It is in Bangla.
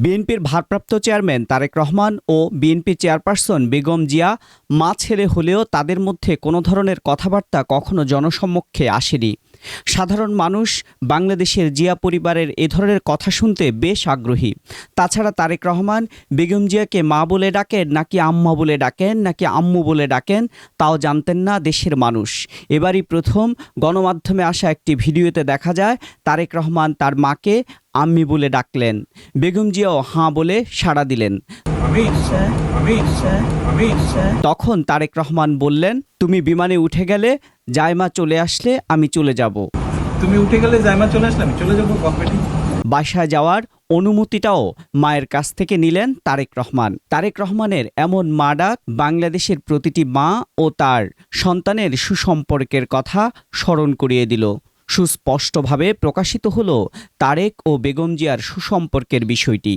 বিএনপির ভারপ্রাপ্ত চেয়ারম্যান তারেক রহমান ও বিএনপি চেয়ারপারসন বেগম জিয়া মা ছেলে হলেও তাদের মধ্যে কোনো ধরনের কথাবার্তা কখনো জনসম্মুখে আসেনি। সাধারণ মানুষ বাংলাদেশের জিয়া পরিবারের এ ধরনের কথা শুনতে বেশ আগ্রহী। তাছাড়া তারেক রহমান বেগম জিয়াকে মা বলে ডাকেন নাকি আম্মা বলে ডাকেন নাকি আম্মু বলে ডাকেন তাও জানতেন না দেশের মানুষ। এবারই প্রথম গণমাধ্যমে আসা একটি ভিডিওতে দেখা যায় তারেক রহমান তার মাকে আম্মি বলে ডাকলেন। বেগম জিয়াও হাঁ বলে সাড়া দিলেন। তখন তারেক রহমান বললেন, তুমি বিমানে উঠে গেলে জায়মা চলে আসলে আমি চলে যাব। তুমি উঠে গেলে জায়মা চলে আসলে আমি চলে যাব কফেটি। বাসায় যাওয়ার অনুমতিটাও মায়ের কাছ থেকে নিলেন তারেক রহমান। তারেক রহমানের এমন মা ডাক বাংলাদেশের প্রতিটি মা ও তার সন্তানের সুসম্পর্কের কথা স্মরণ করিয়ে দিল। সুস্পষ্টভাবে প্রকাশিত হলো তারেক ও বেগম জিয়ার সুসম্পর্কের বিষয়টি।